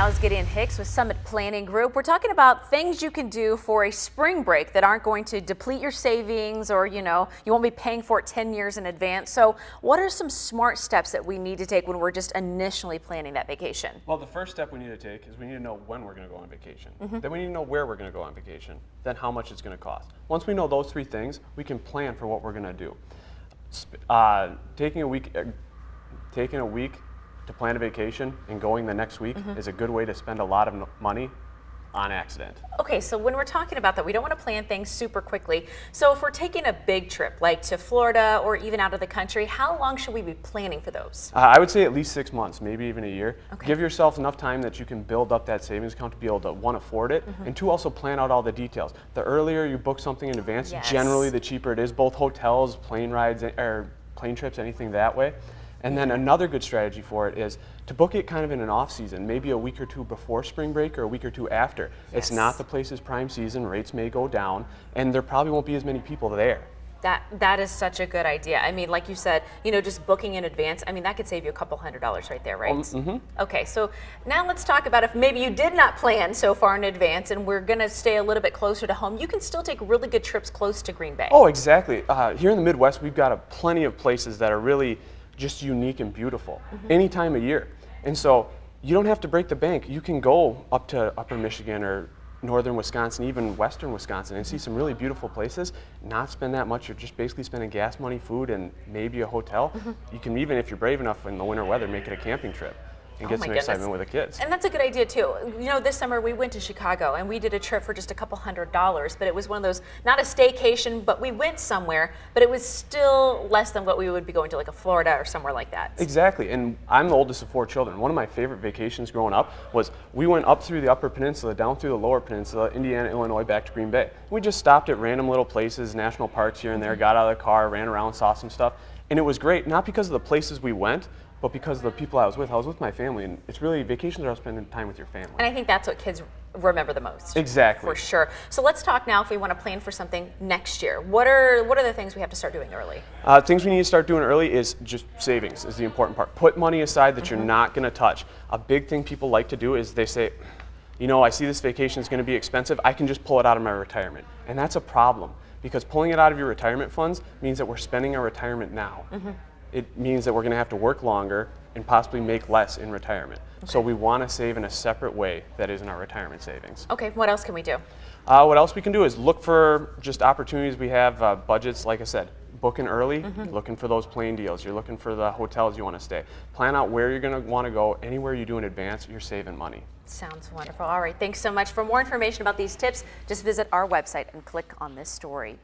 now is Gideon Hicks with Summit Planning Group. We're talking about things you can do for a spring break that aren't going to deplete your savings, or you won't be paying for it 10 years in advance. So what are some smart steps that we need to take when we're just initially planning that vacation? Well, the first step we need to take is we need to know when we're going to go on vacation. Then we need to know where we're going to go on vacation, then how much it's going to cost. Once we know those three things, we can plan for what we're going to do. Taking a week to plan a vacation and going the next week is a good way to spend a lot of money on accident. Okay, so when we're talking about that, we don't want to plan things super quickly. So if we're taking a big trip, like to Florida or even out of the country, how long should we be planning for those? I would say at least 6 months, maybe even a year. Okay. Give yourself enough time that you can build up that savings account to be able to, one, afford it, and two, also plan out all the details. The earlier you book something in advance, generally the cheaper it is, both hotels, plane rides, or plane trips, anything that way. And then another good strategy for it is to book it kind of in an off season, maybe a week or two before spring break or a week or two after. It's not the place's prime season, rates may go down, and there probably won't be as many people there. That is such a good idea. I mean, like you said, just booking in advance, I mean, that could save you a couple $100s right there, right? Okay, so now let's talk about if maybe you did not plan so far in advance and we're gonna stay a little bit closer to home, you can still take really good trips close to Green Bay. Oh, exactly. Here in the Midwest, we've got plenty of places that are really just unique and beautiful any time of year. And so you don't have to break the bank. You can go up to Upper Michigan or northern Wisconsin, even western Wisconsin, and see some really beautiful places, not spend that much. You're just basically spending gas money, food, and maybe a hotel. You can even, if you're brave enough in the winter weather, make it a camping trip and get some excitement with the kids. And that's a good idea too. This summer we went to Chicago and we did a trip for just a couple $100s, but it was one of those, not a staycation, but we went somewhere, but it was still less than what we would be going to, like a Florida or somewhere like that. Exactly, and I'm the oldest of 4 children. One of my favorite vacations growing up was we went up through the Upper Peninsula, down through the Lower Peninsula, Indiana, Illinois, back to Green Bay. We just stopped at random little places, national parks here and there, got out of the car, ran around, saw some stuff, and it was great, not because of the places we went, but because of the people I was with. I was with my family, and it's really, vacations are about spending time with your family. And I think that's what kids remember the most. Exactly. For sure. So let's talk now if we want to plan for something next year. What are the things we have to start doing early? Things we need to start doing early is just savings is the important part. Put money aside that you're not going to touch. A big thing people like to do is they say, I see this vacation is going to be expensive, I can just pull it out of my retirement. And that's a problem, because pulling it out of your retirement funds means that we're spending our retirement now. It means that we're going to have to work longer and possibly make less in retirement. So we want to save in a separate way that is in our retirement savings. Okay, what else can we do? What else we can do is look for just opportunities. We have budgets, like I said, booking early, looking for those plane deals, you're looking for the hotels you want to stay. Plan out where you're going to want to go. Anywhere you do in advance, you're saving money. Sounds wonderful. All right, thanks so much. For more information about these tips, just visit our website and click on this story.